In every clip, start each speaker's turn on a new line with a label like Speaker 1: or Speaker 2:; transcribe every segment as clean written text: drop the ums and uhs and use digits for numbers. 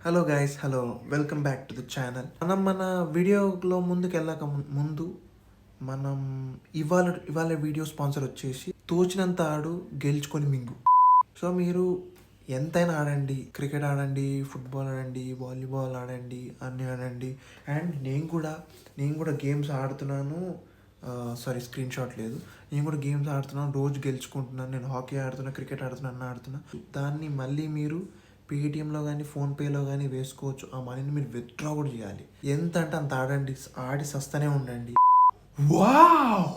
Speaker 1: Hello guys, hello, welcome back to the channel. మన వీడియోలో ముందుకు వెళ్ళక ముందు మనం ఇవాళ వీడియో స్పాన్సర్ వచ్చేసి తోచినంత ఆడు గెలుచుకొని మింగు. సో మీరు ఎంతైనా ఆడండి, క్రికెట్ ఆడండి, ఫుట్బాల్ ఆడండి, వాలీబాల్ ఆడండి, అన్నీ ఆడండి. అండ్ నేను కూడా గేమ్స్ ఆడుతున్నాను. సారీ, స్క్రీన్ షాట్ లేదు. నేను కూడా గేమ్స్ ఆడుతున్నాను, రోజు గెలుచుకుంటున్నాను. నేను హాకీ ఆడుతున్నా, క్రికెట్ ఆడుతున్నా, అన్న ఆడుతున్నా. దాన్ని మళ్ళీ మీరు పేటిఎంలో కానీ ఫోన్పేలో కానీ వేసుకోవచ్చు. ఆ మనీని మీరు విత్డ్రా కూడా చేయాలి. ఎంత అంటే అంత ఆడండి, ఆడి సస్తనే ఉండండి. వావ్,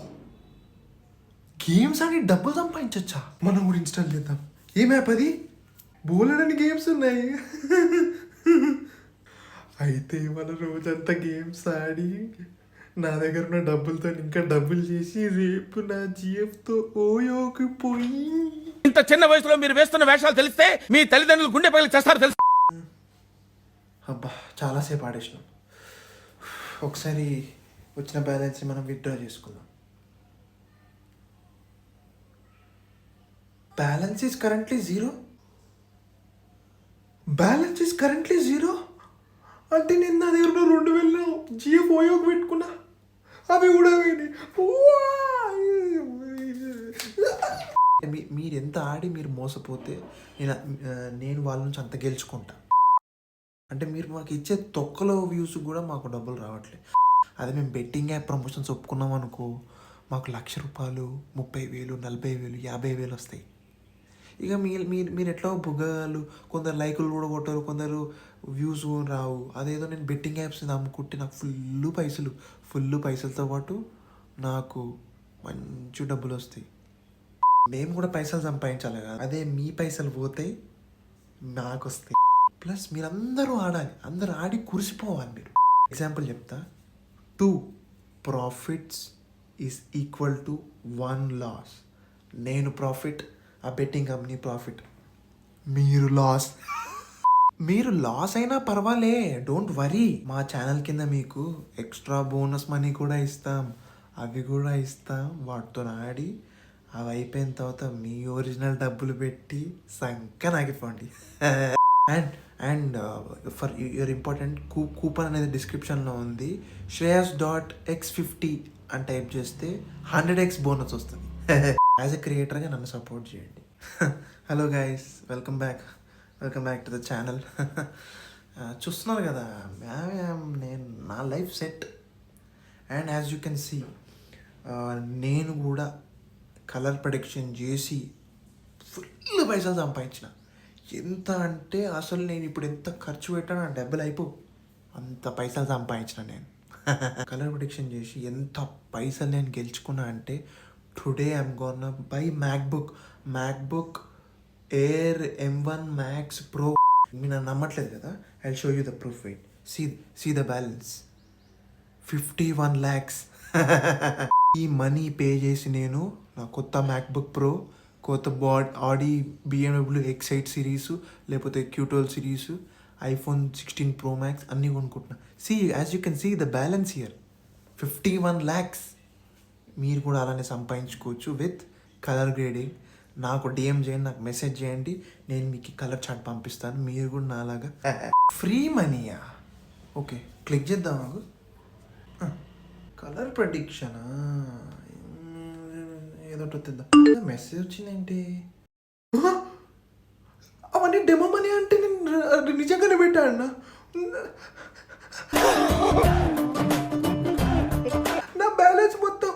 Speaker 1: గేమ్స్ ఆడి డబ్బులు సంపాదించచ్చా? మనం కూడా ఇన్స్టాల్ చేద్దాం. ఏం యాప్ అది? బోలెడని గేమ్స్ ఉన్నాయి. అయితే మన రోజంతా గేమ్స్ ఆడి నా దగ్గర ఉన్న డబ్బులతో ఇంకా డబ్బులు చేసి రేపు నా జిఎఫ్తో ఓయోకి పోయి.
Speaker 2: ఇంత చిన్న వయసులో మీరు వేస్తున్న వేషాలు తెలిస్తే మీ తల్లిదండ్రులు గుండె పగిలి చేస్తారు తెలుసు.
Speaker 1: అబ్బా, చాలాసేపు ఆడేసినాం. ఒకసారి వచ్చిన బ్యాలెన్స్ మనం విత్డ్రా చేసుకుందాం. Balance is currently zero. అంటే నేను నా దగ్గర 2,000 జిఎఫ్ ఓయోకి పెట్టుకున్నా, అవి కూడా మీరు ఎంత ఆడి మీరు మోసపోతే నేను వాళ్ళ నుంచి అంత గెలుచుకుంటా. అంటే మీరు మాకు ఇచ్చే తొక్కలో వ్యూస్ కూడా మాకు డబ్బులు రావట్లేదు. అదే మేము బెట్టింగ్ యాప్ ప్రమోషన్స్ ఒప్పుకున్నాం అనుకో, మాకు ₹1,00,000, 30,000, 40,000, 50,000 వస్తాయి. ఇక మీరు ఎట్లా బుగ్గలు, కొందరు లైకులు కూడా కొట్టరు, కొందరు వ్యూస్ రావు. అదేదో నేను బెట్టింగ్ యాప్స్ నమ్ముకుంటే నాకు ఫుల్ పైసలతో పాటు నాకు మంచి డబ్బులు వస్తాయి. మేము కూడా పైసలు సంపాదించాలి కదా. అదే మీ పైసలు పోతాయి, నాకు వస్తాయి. ప్లస్ మీరందరూ ఆడాలి, అందరూ ఆడి కురిసిపోవాలి. మీరు ఎగ్జాంపుల్ చెప్తా. 2 profits is equal to 1 loss. నేను ప్రాఫిట్, ఆ బెట్టింగ్ కంపెనీ ప్రాఫిట్, మీరు లాస్ అయినా పర్వాలే, డోంట్ వరీ. మా ఛానల్ కింద మీకు ఎక్స్ట్రా బోనస్ మనీ కూడా ఇస్తాం, అవి కూడా ఇస్తాం. వాటితో ఆడి అవి అయిపోయిన తర్వాత మీ ఒరిజినల్ డబ్బులు పెట్టి సంకనాగిపోండి. And for your important coupon అనేది డిస్క్రిప్షన్లో ఉంది. shreyas.x50 అని టైప్ చేస్తే 100x బోనస్ వస్తుంది. యాజ్ ఎ క్రియేటర్గా నన్ను సపోర్ట్ చేయండి. Hello guys, welcome back to the channel. చూస్తున్నారు కదా, నేను నా life set. And as you can see, నేను కూడా కలర్ ప్రొడక్షన్ చేసి ఫుల్ పైసలు సంపాదించిన. ఎంత అంటే అసలు నేను ఇప్పుడు ఎంత ఖర్చు పెట్టానో డబ్బులు అంత పైసలు సంపాదించిన నేను. కలర్ ప్రొడక్షన్ చేసి ఎంత పైసలు నేను గెలుచుకున్నా అంటే, today I'm gonna buy MacBook Air M1 Max Pro. మీరు నమ్మట్లేదు కదా, I show you the proof. Wait, see the balance, 51 lakhs. ఈ మనీ పే చేసి నేను నా కొత్త మ్యాక్బుక్ ప్రో, కొత్త ఆడి BMW X8 సిరీస్, లేకపోతే Q12 series, iPhone 16 Pro Max అన్నీ కొనుక్కుంటున్నా. As you can see the balance here, 51 lakhs. మీరు కూడా అలానే సంపాదించుకోవచ్చు విత్ కలర్ గ్రేడింగ్. నాకు DM చేయండి, నాకు మెసేజ్ చేయండి, నేను మీకు కలర్ చార్ట్ పంపిస్తాను. మీరు కూడా నాలాగా ఫ్రీ మనీయా? ఓకే, క్లిక్ చేద్దాం. నాకు కలర్ ప్రెడిక్షనా ఏదో తెద్దాం. మెసేజ్ వచ్చిందేంటి? అవన్నీ డెమో మనీ అంటే నేను నిజంగానే పెట్టాను. నా బ్యాలెన్స్ మొత్తం.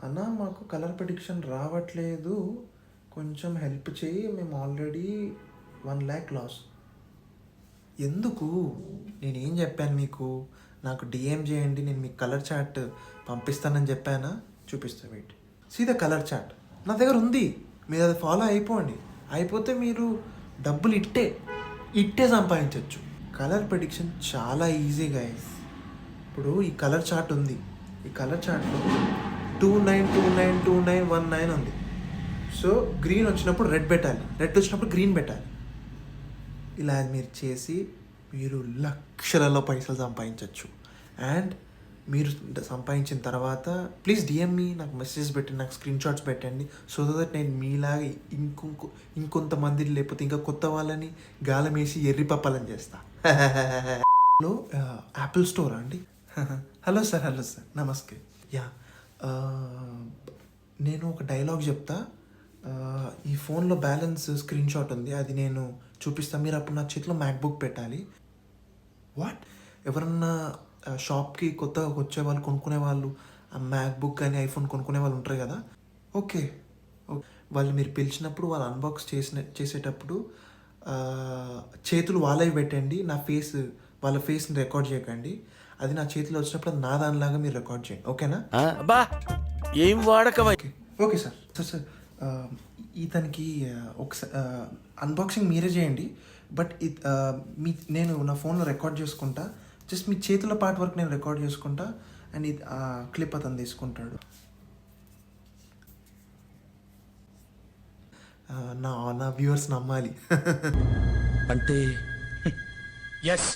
Speaker 1: అన్న, మాకు కలర్ ప్రెడిక్షన్ రావట్లేదు, కొంచెం హెల్ప్ చేయి, మేము ఆల్రెడీ 1 lakh లాస్. ఎందుకు? నేనేం చెప్పాను మీకు? నాకు DM చేయండి, నేను మీకు కలర్ చార్ట్ పంపిస్తానని చెప్పానా? చూపిస్తా, wait. See the colour chart నా దగ్గర ఉంది. మీరు అది ఫాలో అయిపోతే మీరు డబ్బులు ఇట్టే సంపాదించవచ్చు. కలర్ ప్రెడిక్షన్ చాలా ఈజీ గైస్. ఇప్పుడు ఈ కలర్ చార్ట్ ఉంది, ఈ కలర్ చార్ట్లో 29292919 ఉంది. సో గ్రీన్ వచ్చినప్పుడు రెడ్ పెట్టాలి, రెడ్ వచ్చినప్పుడు గ్రీన్ పెట్టాలి. ఇలా మీరు చేసి మీరు లక్షలలో పైసలు సంపాదించవచ్చు. అండ్ మీరు సంపాదించిన తర్వాత ప్లీజ్ డిఎం మీ, నాకు మెసేజ్ పెట్టండి, నాకు స్క్రీన్ షాట్స్ పెట్టండి. సో దట్ నేను మీలాగా ఇంకొంతమంది లేకపోతే ఇంకా కొత్త వాళ్ళని గాలం వేసి ఎర్రి పప్పాలని చేస్తా. హలో యాపిల్ స్టోరా అండి? హలో సార్ నమస్తే. యా, నేను ఒక డైలాగ్ చెప్తా. ఈ ఫోన్లో బ్యాలెన్స్ స్క్రీన్ షాట్ ఉంది, అది నేను చూపిస్తాను. మీరు అప్పుడు నా చేతిలో మ్యాక్బుక్ పెట్టాలి. వాట్? ఎవరన్నా షాప్కి కొత్తగా వచ్చే వాళ్ళు, కొనుక్కునే వాళ్ళు, ఆ మ్యాక్బుక్ కానీ ఐఫోన్ కొనుక్కునే వాళ్ళు ఉంటారు కదా. ఓకే, వాళ్ళు మీరు పిలిచినప్పుడు వాళ్ళు అన్బాక్స్ చేసేటప్పుడు చేతులు వాళ్ళవి పెట్టండి, వాళ్ళ ఫేస్ని రికార్డ్ చేయకండి. అది నా చేతిలో వచ్చినప్పుడు అది నా దానిలాగా మీరు రికార్డ్ చేయండి, ఓకేనా?
Speaker 2: బా ఏం వాడకమై.
Speaker 1: Okay sir. సార్ ఇతనికి ఒకసారి అన్బాక్సింగ్ మీరే చేయండి, బట్ నేను నా ఫోన్లో రికార్డ్ చేసుకుంటా. జస్ట్ మీ చేతుల పార్ట్ వరకు నేను రికార్డ్ చేసుకుంటా, అండ్ ఇది క్లిప్ అతను తీసుకుంటాడు. నా వ్యూవర్స్ నమ్మాలి.
Speaker 2: అంటే ఎస్